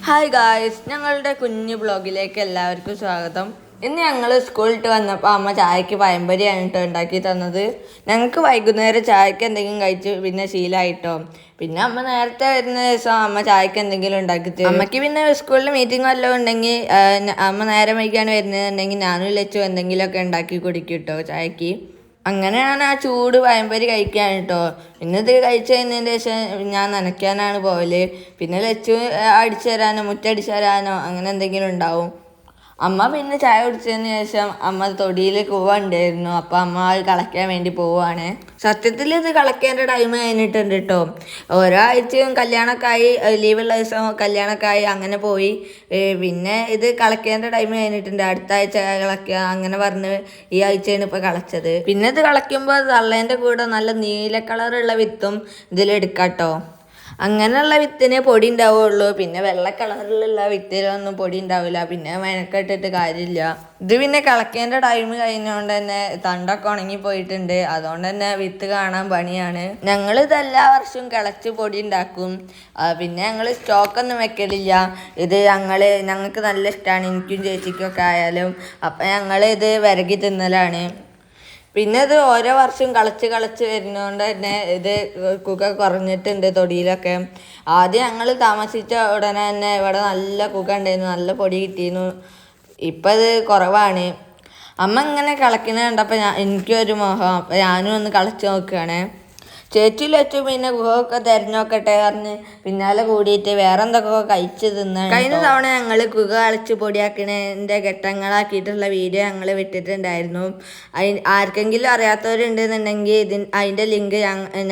Hi guys, ഞങ്ങളുടെ കുഞ്ഞു ബ്ലോഗിലേക്ക് എല്ലാവർക്കും സ്വാഗതം. ഇന്ന് ഞങ്ങൾ സ്കൂളിട്ട് വന്നപ്പോൾ അമ്മ ചായക്ക് പഴംപൊരിയാണ് കേട്ടോ ഉണ്ടാക്കി തന്നത്. ഞങ്ങൾക്ക് വൈകുന്നേരം ചായക്ക് എന്തെങ്കിലും കഴിച്ച് പിന്നെ ശീലമായിട്ടോ. പിന്നെ അമ്മ നേരത്തെ വരുന്ന ദിവസം അമ്മ ചായക്ക് എന്തെങ്കിലും ഉണ്ടാക്കി തരും. അമ്മയ്ക്ക് പിന്നെ സ്കൂളിൽ മീറ്റിംഗ് വല്ലതും ഉണ്ടെങ്കിൽ അമ്മ നേരം വൈകിയാണ് വരുന്നതെന്നുണ്ടെങ്കിൽ ഞാനും ലച്ചു എന്തെങ്കിലുമൊക്കെ ഉണ്ടാക്കി കുടിക്കും കേട്ടോ ചായക്ക്. അങ്ങനെയാണ് ആ ചൂട് പഴംപൊരി കഴിക്കാൻ കേട്ടോ. പിന്നെ ഇത് കഴിച്ച് കഴിഞ്ഞതിന് ശേഷം ഞാൻ നനയ്ക്കാനാണ് പോവല്. പിന്നെ ലച്ചു അടിച്ചു തരാനോ മുറ്റടിച്ചു തരാനോ അങ്ങനെ എന്തെങ്കിലും ഉണ്ടാവും. അമ്മ പിന്നെ ചായ കുടിച്ചതിന് ശേഷം അമ്മ തൊടിയിൽ കൂവ ഉണ്ടായിരുന്നു. അപ്പം അമ്മ അത് കളയ്ക്കാൻ വേണ്ടി പോവുകയാണ്. സത്യത്തിൽ ഇത് കളയ്ക്കേണ്ട ടൈം കഴിഞ്ഞിട്ടുണ്ട് കേട്ടോ. ഓരോ ആഴ്ചയും കല്യാണമൊക്കെ ആയി, ലീവുള്ള ദിവസം കല്യാണമൊക്കെ ആയി അങ്ങനെ പോയി. പിന്നെ ഇത് കളയ്ക്കേണ്ട ടൈം കഴിഞ്ഞിട്ടുണ്ട്. അടുത്ത ആഴ്ച കളയ്ക്കുക അങ്ങനെ പറഞ്ഞ് ഈ ആഴ്ചയാണ് ഇപ്പോൾ കളച്ചത്. പിന്നെ ഇത് കളയ്ക്കുമ്പോൾ തള്ളേൻ്റെ കൂടെ നല്ല നീല കളറുള്ള വിത്തും ഇതിലെടുക്കാം കേട്ടോ. അങ്ങനെയുള്ള വിത്തിനെ പൊടി ഉണ്ടാവുള്ളൂ. പിന്നെ വെള്ള കളറിലുള്ള വിത്തിലൊന്നും പൊടി ഉണ്ടാവില്ല. പിന്നെ മെനക്കെട്ടിട്ട് കാര്യമില്ല. ഇത് പിന്നെ കളക്കേണ്ട ടൈം കഴിഞ്ഞുകൊണ്ട് തന്നെ തണ്ടൊക്കെ ഉണങ്ങി പോയിട്ടുണ്ട്. അതുകൊണ്ട് തന്നെ വിത്ത് കാണാൻ പണിയാണ്. ഞങ്ങൾ ഇത് എല്ലാ വർഷവും കിളച്ച് പൊടി ഉണ്ടാക്കും. പിന്നെ ഞങ്ങൾ സ്റ്റോക്കൊന്നും വെക്കലില്ല. ഇത് ഞങ്ങൾക്ക് നല്ല ഇഷ്ടമാണ്, എനിക്കും ചേച്ചിക്കും ഒക്കെ ആയാലും. അപ്പം ഞങ്ങൾ ഇത് വിരകി തിന്നലാണ്. പിന്നെ ഇത് ഓരോ വർഷവും കളച്ച് വരുന്നതുകൊണ്ട് തന്നെ ഇത് കുക കുറഞ്ഞിട്ടുണ്ട് തൊടിയിലൊക്കെ. ആദ്യം ഞങ്ങൾ താമസിച്ച ഉടനെ തന്നെ ഇവിടെ നല്ല കുക ഉണ്ടായിരുന്നു, നല്ല പൊടി കിട്ടിയിരുന്നു. ഇപ്പം ഇത് കുറവാണ്. അമ്മ ഇങ്ങനെ കളക്കുന്നത് കണ്ടപ്പോൾ എനിക്കൊരു മോഹം. അപ്പം ഞാനും ഒന്ന് കളച്ച് നോക്കുകയാണ്. ചേച്ചി ലച്ചു പിന്നെ ഗുഹയൊക്കെ തിരഞ്ഞോക്കട്ടെ പറഞ്ഞ് പിന്നാലെ കൂടിയിട്ട് വേറെ എന്തൊക്കെ കഴിച്ച് തിന്നാണ്. കഴിഞ്ഞ തവണ ഞങ്ങൾ കുക കളിച്ച് പൊടിയാക്കണതിൻ്റെ ഘട്ടങ്ങളാക്കിയിട്ടുള്ള വീഡിയോ ഞങ്ങൾ വിട്ടിട്ടുണ്ടായിരുന്നു. ആർക്കെങ്കിലും അറിയാത്തവരുണ്ടെന്നുണ്ടെങ്കിൽ അതിൻ്റെ ലിങ്ക്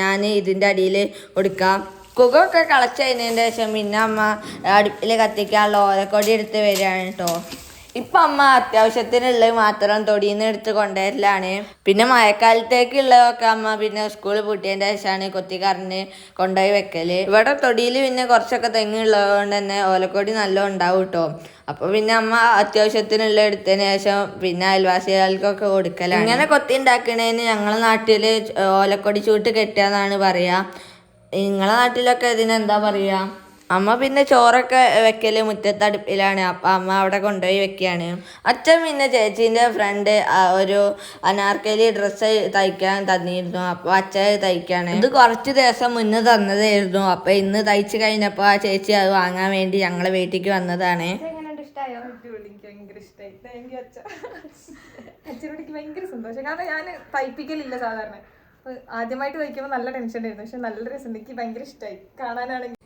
ഞാൻ ഇതിൻ്റെ അടിയിൽ കൊടുക്കാം. കുകയൊക്കെ കളച്ച് കഴിഞ്ഞതിൻ്റെ ശേഷം പിന്നെ അമ്മ അടുപ്പിൽ കത്തിക്കാനുള്ള ഓലക്കൊടി എടുത്ത് വരികയാണ് കേട്ടോ. ഇപ്പം അമ്മ അത്യാവശ്യത്തിനുള്ളത് മാത്രം തൊടിയിൽ നിന്ന് എടുത്ത് കൊണ്ടുവരലാണ്. പിന്നെ മഴക്കാലത്തേക്കുള്ളതൊക്കെ അമ്മ പിന്നെ സ്കൂൾ പൂട്ടിയതിൻ്റെ ശേഷമാണ് കൊത്തിക്കറിഞ്ഞ് കൊണ്ടുപോയി വെക്കൽ. ഇവിടെ തൊടിയിൽ പിന്നെ കുറച്ചൊക്കെ തെങ്ങുള്ളത് കൊണ്ട് തന്നെ ഓലക്കൊടി നല്ല ഉണ്ടാവും കേട്ടോ. അപ്പോൾ പിന്നെ അമ്മ അത്യാവശ്യത്തിനുള്ള എടുത്തതിന് ശേഷം പിന്നെ അയൽവാസികൾക്കൊക്കെ കൊടുക്കലാണ്. ഇങ്ങനെ കൊത്തി ഉണ്ടാക്കണതിന് ഞങ്ങളുടെ നാട്ടിൽ ഓലക്കൊടി ചൂട്ട് കെട്ടുകയെന്നാണ് പറയുക. നിങ്ങളുടെ നാട്ടിലൊക്കെ ഇതിനെന്താ പറയുക? അമ്മ പിന്നെ ചോറൊക്കെ വെക്കല് മുറ്റത്തടുപ്പിലാണ്. അപ്പം അമ്മ അവിടെ കൊണ്ടുപോയി വെക്കുകയാണ്. അച്ഛൻ പിന്നെ ചേച്ചീൻ്റെ ഫ്രണ്ട് ഒരു അനാർക്കലി ഡ്രസ്സ് തയ്ക്കാൻ തന്നിരുന്നു. അപ്പോൾ അച്ഛൻ തയ്ക്കുകയാണ്. ഇത് കുറച്ച് ദിവസം മുന്നേ തന്നതായിരുന്നു. അപ്പം ഇന്ന് തയ്ച്ച് കഴിഞ്ഞപ്പോൾ ആ ചേച്ചി അത് വാങ്ങാൻ വേണ്ടി ഞങ്ങളെ വീട്ടിലേക്ക് വന്നതാണ്. അച്ഛനോടിക്ക് ഭയങ്കര സന്തോഷം. കാരണം ഞാൻ തയ്പ്പിക്കലില്ല സാധാരണ. ആദ്യമായിട്ട് തയ്ക്കുമ്പോൾ നല്ല ടെൻഷൻ ഉണ്ടായിരുന്നു. പക്ഷെ നല്ല രസം, എനിക്ക് ഭയങ്കര ഇഷ്ടമായി കാണാനാണെങ്കിൽ.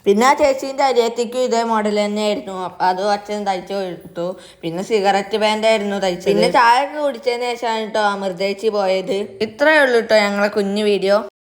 പിന്നെ ആ ചേച്ചീൻ്റെ അരിയത്തേക്കും ഇതേ മോഡൽ തന്നെയായിരുന്നു. അപ്പം അതും അച്ഛൻ തയ്ച്ചു കൊടുത്തു. പിന്നെ സിഗരറ്റ് ബാൻഡായിരുന്നു തയ്ച്ചത്. പിന്നെ ചായ ഒക്കെ കുടിച്ചതിന് ശേഷമാണ് കേട്ടോ അമൃതേച്ചി പോയത്. ഇത്രയേ ഉള്ളൂ കേട്ടോ ഞങ്ങളെ കുഞ്ഞു വീഡിയോ.